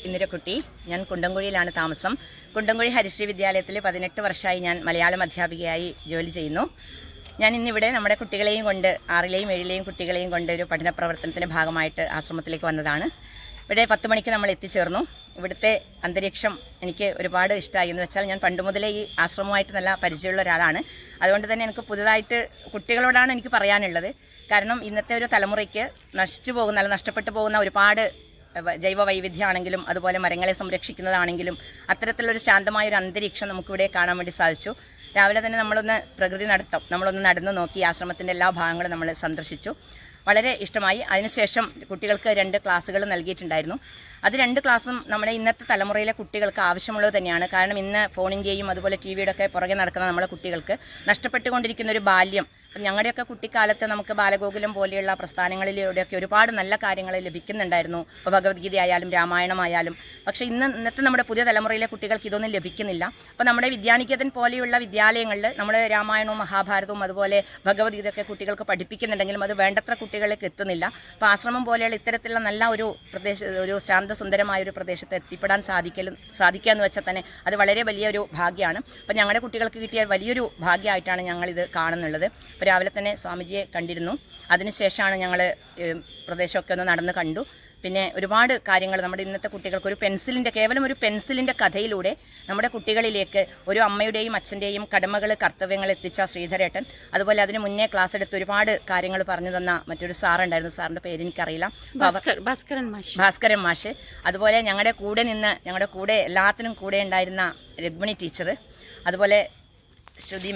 ഇന്ദിരക്കുട്ടി. ഞാൻ കുണ്ടംകുഴിയിലാണ് താമസം. കുണ്ടംകുഴി ഹരിശ്രീ വിദ്യാലയത്തിൽ 18 വർഷമായി ഞാൻ മലയാളം അധ്യാപികയായി ജോലി ചെയ്യുന്നു. ഞാൻ ഇന്നിവിടെ നമ്മുടെ കുട്ടികളെയും കൊണ്ട് 6ലെയും 7ലെയും കുട്ടികളെയും കൊണ്ട് ഒരു പഠന പ്രവർത്തനത്തിൻ്റെ ഭാഗമായിട്ട് ആശ്രമത്തിലേക്ക് വന്നതാണ്. ഇവിടെ 10 മണിക്ക് നമ്മൾ എത്തിച്ചേർന്നു. ഇവിടുത്തെ അന്തരീക്ഷം എനിക്ക് ഒരുപാട് ഇഷ്ടമായി. എന്ന് വെച്ചാൽ ഞാൻ പണ്ട് മുതലേ ഈ ആശ്രമവുമായിട്ട് നല്ല പരിചയമുള്ള ഒരാളാണ്. അതുകൊണ്ട് തന്നെ എനിക്ക് പുതുതായിട്ട് കുട്ടികളോടാണ് എനിക്ക് പറയാനുള്ളത്. കാരണം ഇന്നത്തെ ഒരു തലമുറയ്ക്ക് നഷ്ടപ്പെട്ടു പോകുന്ന ഒരുപാട് ജൈവ വൈവിധ്യമാണെങ്കിലും അതുപോലെ മരങ്ങളെ സംരക്ഷിക്കുന്നതാണെങ്കിലും അത്തരത്തിലൊരു ശാന്തമായൊരു അന്തരീക്ഷം നമുക്കിവിടെ കാണാൻ വേണ്ടി സാധിച്ചു. രാവിലെ തന്നെ നമ്മളൊന്ന് നടന്നു നോക്കി. ആശ്രമത്തിൻ്റെ എല്ലാ ഭാഗങ്ങളും നമ്മൾ സന്ദർശിച്ചു. വളരെ ഇഷ്ടമായി. അതിനുശേഷം കുട്ടികൾക്ക് 2 ക്ലാസ്സുകൾ നൽകിയിട്ടുണ്ടായിരുന്നു. അത് 2 ക്ലാസ്സും നമ്മുടെ ഇന്നത്തെ തലമുറയിലെ കുട്ടികൾക്ക് ആവശ്യമുള്ളത് തന്നെയാണ്. കാരണം ഇന്ന് ഫോണിൻ്റെയും അതുപോലെ ടിവിയുടെ ഒക്കെ പുറകെ നടക്കുന്ന നമ്മുടെ കുട്ടികൾക്ക് നഷ്ടപ്പെട്ടുകൊണ്ടിരിക്കുന്ന ഒരു ബാല്യം, ഞങ്ങളുടെയൊക്കെ കുട്ടിക്കാലത്ത് നമുക്ക് ബാലഗോകുലം പോലെയുള്ള പ്രസ്ഥാനങ്ങളിലൂടെയൊക്കെ ഒരുപാട് നല്ല കാര്യങ്ങൾ ലഭിക്കുന്നുണ്ടായിരുന്നു. ഇപ്പോൾ ഭഗവത്ഗീതയായാലും രാമായണമായാലും. പക്ഷേ ഇന്നത്തെ നമ്മുടെ പുതിയ തലമുറയിലെ കുട്ടികൾക്ക് ഇതൊന്നും ലഭിക്കുന്നില്ല. അപ്പോൾ നമ്മുടെ വിദ്യാനികേതൻ പോലെയുള്ള വിദ്യാലയങ്ങളിൽ നമ്മൾ രാമായണവും മഹാഭാരതവും അതുപോലെ ഭഗവത്ഗീതയൊക്കെ കുട്ടികൾക്ക് പഠിപ്പിക്കുന്നുണ്ടെങ്കിലും അത് വേണ്ടത്ര കുട്ടികളിലേക്ക് എത്തുന്നില്ല. അപ്പോൾ ആശ്രമം പോലെയുള്ള ഇത്തരത്തിലുള്ള നല്ല ഒരു ശാന്തസുന്ദരമായ ഒരു പ്രദേശത്ത് എത്തിപ്പെടാൻ സാധിക്കുക എന്ന് വെച്ചാൽ തന്നെ അത് വളരെ വലിയൊരു ഭാഗ്യമാണ്. അപ്പോൾ ഞങ്ങളുടെ കുട്ടികൾക്ക് കിട്ടിയ വലിയൊരു ഭാഗ്യമായിട്ടാണ് ഞങ്ങളിത് കാണുന്നുള്ളത്. ഇപ്പോൾ രാവിലെ തന്നെ സ്വാമിജിയെ കണ്ടിരുന്നു. അതിനുശേഷമാണ് ഞങ്ങൾ പ്രദേശമൊക്കെ ഒന്ന് നടന്ന് കണ്ടു. പിന്നെ ഒരുപാട് കാര്യങ്ങൾ നമ്മുടെ ഇന്നത്തെ കുട്ടികൾക്ക് കേവലം ഒരു പെൻസിലിൻ്റെ കഥയിലൂടെ നമ്മുടെ കുട്ടികളിലേക്ക് ഒരു അമ്മയുടെയും അച്ഛൻ്റെയും കടമകൾ കർത്തവ്യങ്ങൾ എത്തിച്ച ശ്രീധരേട്ടൻ, അതുപോലെ അതിന് മുന്നേ ക്ലാസ് എടുത്ത് ഒരുപാട് കാര്യങ്ങൾ പറഞ്ഞു തന്ന മറ്റൊരു സാറുണ്ടായിരുന്നു. സാറിൻ്റെ പേര് എനിക്കറിയില്ല, ഭാസ്കരൻ മാഷ്. അതുപോലെ ഞങ്ങളുടെ കൂടെ എല്ലാത്തിനും കൂടെ ഉണ്ടായിരുന്ന രഗ്മണി ടീച്ചർ, അതുപോലെ ശ്രുതി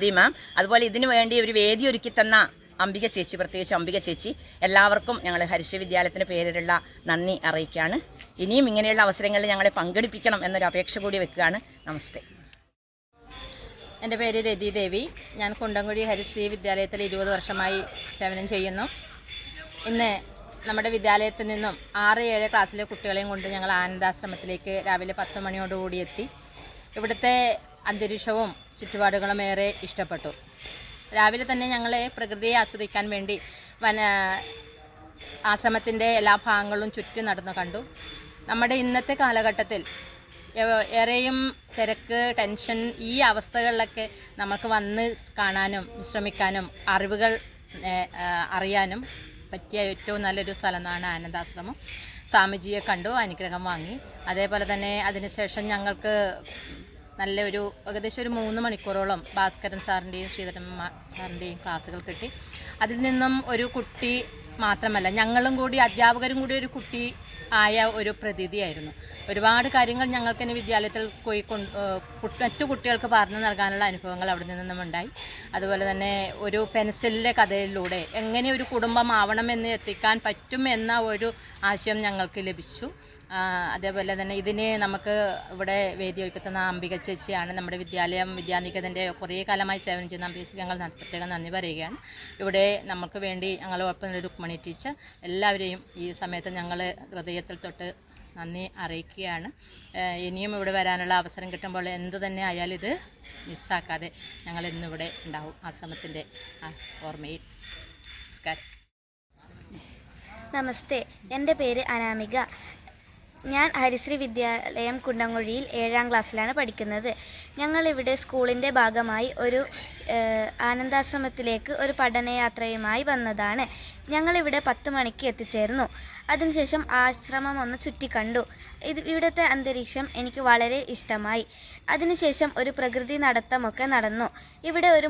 മാം, അതുപോലെ ഇതിനു വേണ്ടി ഒരു വേദി ഒരുക്കി തന്ന അംബിക ചേച്ചി, പ്രത്യേകിച്ച് അംബിക ചേച്ചി, എല്ലാവർക്കും ഞങ്ങൾ ഹരിശ്രീ വിദ്യാലയത്തിൻ്റെ പേരിലുള്ള നന്ദി അറിയിക്കുകയാണ്. ഇനിയും ഇങ്ങനെയുള്ള അവസരങ്ങളിൽ ഞങ്ങളെ പങ്കെടുപ്പിക്കണം എന്നൊരു അപേക്ഷ കൂടി വെക്കുകയാണ്. നമസ്തേ. എൻ്റെ പേര് രതി ദേവി. ഞാൻ കുണ്ടംകുഴി ഹരിശ്രീ വിദ്യാലയത്തിൽ 20 വർഷമായി സേവനം ചെയ്യുന്നു. ഇന്ന് നമ്മുടെ വിദ്യാലയത്തിൽ നിന്നും 6-7 ക്ലാസ്സിലെ കുട്ടികളെയും കൊണ്ട് ഞങ്ങൾ ആനന്ദാശ്രമത്തിലേക്ക് രാവിലെ 10 മണിയോടുകൂടി എത്തി. ഇവിടുത്തെ അന്തരീക്ഷവും ചുറ്റുപാടുകളും ഏറെ ഇഷ്ടപ്പെട്ടു. രാവിലെ തന്നെ ഞങ്ങളെ പ്രകൃതിയെ ആസ്വദിക്കാൻ വേണ്ടി ആശ്രമത്തിൻ്റെ എല്ലാ ഭാഗങ്ങളും ചുറ്റി നടന്നു കണ്ടു. നമ്മുടെ ഇന്നത്തെ കാലഘട്ടത്തിൽ ഏറെയും തിരക്ക്, ടെൻഷൻ, ഈ അവസ്ഥകളിലൊക്കെ നമുക്ക് വന്ന് കാണാനും വിശ്രമിക്കാനും അറിവുകൾ അറിയാനും പറ്റിയ ഏറ്റവും നല്ലൊരു സ്ഥലമാണ് ആനന്ദാശ്രമം. സ്വാമിജിയെ കണ്ടു, അനുഗ്രഹം വാങ്ങി. അതേപോലെ തന്നെ അതിനുശേഷം ഞങ്ങൾക്ക് ഏകദേശം ഒരു 3 മണിക്കൂറോളം ഭാസ്കരൻ സാറിൻ്റെയും ശ്രീധരൻ സാറിൻ്റെയും ക്ലാസ്സുകൾ കിട്ടി. അതിൽ നിന്നും ഒരു കുട്ടി മാത്രമല്ല, ഞങ്ങളും കൂടി അധ്യാപകരും കൂടി ഒരു കുട്ടി ആയ ഒരു പ്രതീതിയായിരുന്നു. ഒരുപാട് കാര്യങ്ങൾ ഞങ്ങൾക്ക് തന്നെ വിദ്യാലയത്തിൽ പോയി മറ്റു കുട്ടികൾക്ക് പറഞ്ഞു നൽകാനുള്ള അനുഭവങ്ങൾ അവിടെ നിന്നും ഉണ്ടായി. അതുപോലെ തന്നെ ഒരു പെൻസിലിൻ്റെ കഥയിലൂടെ എങ്ങനെ ഒരു കുടുംബം ആവണമെന്ന് എത്തിക്കാൻ പറ്റും എന്ന ഒരു ആശയം ഞങ്ങൾക്ക് ലഭിച്ചു. അതേപോലെ തന്നെ ഇതിന് നമുക്ക് ഇവിടെ വേദി ഒരുക്കുന്ന അംബിക ചേച്ചിയാണ്. നമ്മുടെ വിദ്യാനികേതൻ്റെ കുറേ കാലമായി സേവനം ചെയ്യുന്ന അംബിക ഞങ്ങൾ പ്രത്യേകം നന്ദി പറയുകയാണ്. ഇവിടെ നമുക്ക് വേണ്ടി ഞങ്ങളോടൊപ്പം രുക്മണി ടീച്ചർ, എല്ലാവരെയും ഈ സമയത്ത് ഞങ്ങൾ ഹൃദയത്തിൽ തൊട്ട് നന്ദി അറിയിക്കുകയാണ്. ഇനിയും ഇവിടെ വരാനുള്ള അവസരം കിട്ടുമ്പോൾ എന്തു തന്നെ ആയാലും ഇത് മിസ്സാക്കാതെ ഞങ്ങൾ ഇന്നിവിടെ ഉണ്ടാവും ആശ്രമത്തിൻ്റെ ഓർമ്മയിൽ. നമസ്കാരം. നമസ്തേ, എൻ്റെ പേര് അനാമിക. ഞാൻ ഹരിശ്രീ വിദ്യാലയം കുണ്ടംകുഴിയിൽ 7ാം ക്ലാസ്സിലാണ് പഠിക്കുന്നത്. ഞങ്ങളിവിടെ സ്കൂളിൻ്റെ ഭാഗമായി ഒരു ആനന്ദാശ്രമത്തിലേക്ക് ഒരു പഠനയാത്രയുമായി വന്നതാണ്. ഞങ്ങളിവിടെ 10 മണിക്ക് എത്തിച്ചേർന്നു. അതിനുശേഷം ആശ്രമം ഒന്ന് ചുറ്റിക്കണ്ടു. ഇവിടുത്തെ അന്തരീക്ഷം എനിക്ക് വളരെ ഇഷ്ടമായി. അതിനുശേഷം ഒരു പ്രകൃതി നടത്തമൊക്കെ നടന്നു. ഇവിടെ ഒരു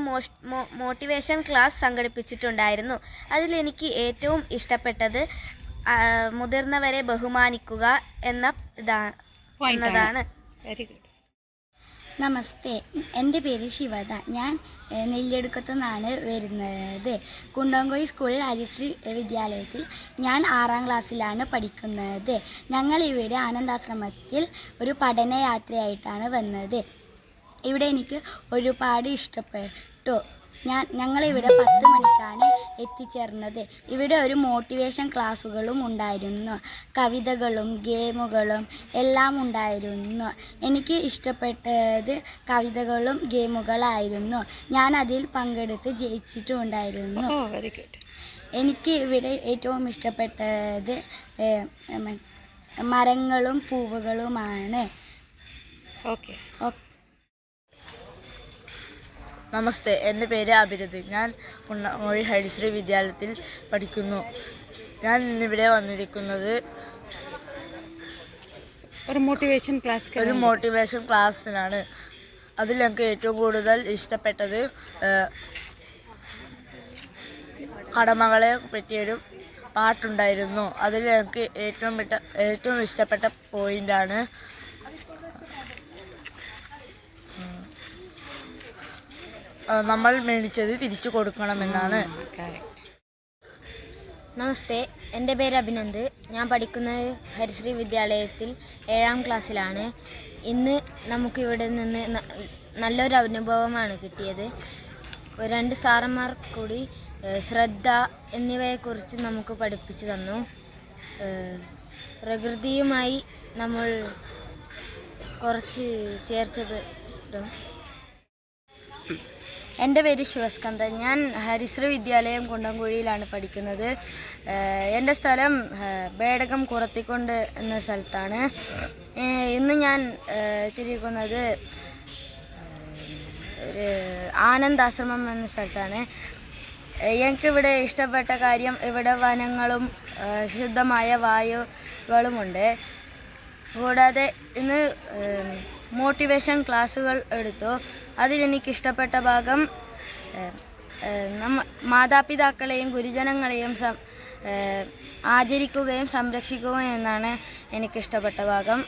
മോട്ടിവേഷൻ ക്ലാസ് സംഘടിപ്പിച്ചിട്ടുണ്ടായിരുന്നു. അതിലെനിക്ക് ഏറ്റവും ഇഷ്ടപ്പെട്ടത് മുതിർന്നവരെ ബഹുമാനിക്കുക എന്നതാണ്. Very good. നമസ്തേ, എൻ്റെ പേര് ശിവദ. ഞാൻ നെല്ലിയടുക്കത്തു നിന്നാണ് വരുന്നത്. കുണ്ടംകുഴി സ്കൂളിൽ ഹരിശ്രീ വിദ്യാലയത്തിൽ ഞാൻ 6ാം ക്ലാസ്സിലാണ് പഠിക്കുന്നത്. ഞങ്ങളിവിടെ ആനന്ദാശ്രമത്തിൽ ഒരു പഠനയാത്രയായിട്ടാണ് വന്നത്. ഇവിടെ എനിക്ക് ഒരുപാട് ഇഷ്ടപ്പെട്ടു. ഞങ്ങളിവിടെ 10 മണിക്കാണ് എത്തിച്ചേർന്നത്. ഇവിടെ ഒരു മോട്ടിവേഷൻ ക്ലാസ്സുകളും ഉണ്ടായിരുന്നു. കവിതകളും ഗെയിമുകളും എല്ലാം ഉണ്ടായിരുന്നു. എനിക്ക് ഇഷ്ടപ്പെട്ടത് കവിതകളും ഗെയിമുകളായിരുന്നു. ഞാൻ അതിൽ പങ്കെടുത്ത് ജയിച്ചിട്ടുണ്ടായിരുന്നു. എനിക്ക് ഇവിടെ ഏറ്റവും ഇഷ്ടപ്പെട്ടത് മരങ്ങളും പൂവുകളുമാണ്. ഓക്കെ. നമസ്തേ, എൻ്റെ പേര് അഭിരത്. ഞാൻ കുണ്ടംകുഴി ഹരിശ്രീ വിദ്യാലയത്തിൽ പഠിക്കുന്നു. ഞാൻ ഇന്നിവിടെ വന്നിരിക്കുന്നത് ഒരു മോട്ടിവേഷൻ ക്ലാസ്സിനാണ്. അതിൽ എനിക്ക് ഏറ്റവും കൂടുതൽ ഇഷ്ടപ്പെട്ടത് കടമകളെ പറ്റിയൊരു പാട്ടുണ്ടായിരുന്നു. അതിൽ എനിക്ക് ഏറ്റവും ഇഷ്ടപ്പെട്ട പോയിൻ്റാണ് നമ്മൾ മേടിച്ചത് തിരിച്ചു കൊടുക്കണമെന്നാണ്. നമസ്തേ, എൻ്റെ പേര് അഭിനന്ദ്. ഞാൻ പഠിക്കുന്നത് ഹരിശ്രീ വിദ്യാലയത്തിൽ 7ാം ക്ലാസ്സിലാണ്. ഇന്ന് നമുക്കിവിടെ നിന്ന് നല്ലൊരു അനുഭവമാണ് കിട്ടിയത്. 2 സാറന്മാർ കൂടി ശ്രദ്ധ എന്നിവയെക്കുറിച്ച് നമുക്ക് പഠിപ്പിച്ചു തന്നു. പ്രകൃതിയുമായി നമ്മൾ കുറച്ച് ചേർച്ചപ്പെടും. എൻ്റെ പേര് ശിവസ്കന്ദൻ. ഞാൻ ഹരിശ്രീ വിദ്യാലയം കുണ്ടംകുഴിയിലാണ് പഠിക്കുന്നത്. എൻ്റെ സ്ഥലം ബേടകം കുറത്തിക്കൊണ്ട് എന്ന സ്ഥലത്താണ്. ഇന്ന് ഞാൻ എത്തിയിരിക്കുന്നത് ഒരു ആനന്ദാശ്രമം എന്ന സ്ഥലത്താണ്. എനിക്കിവിടെ ഇഷ്ടപ്പെട്ട കാര്യം ഇവിടെ വനങ്ങളും ശുദ്ധമായ വായുകളുമുണ്ട്. കൂടാതെ ഇന്ന് മോട്ടിവേഷൻ ക്ലാസ്സുകൾ എടുത്തു. അതിലെനിക്കിഷ്ടപ്പെട്ട ഭാഗം മാതാപിതാക്കളെയും ഗുരുജനങ്ങളെയും ആചരിക്കുകയും സംരക്ഷിക്കുകയും എന്നാണ് എനിക്കിഷ്ടപ്പെട്ട ഭാഗം.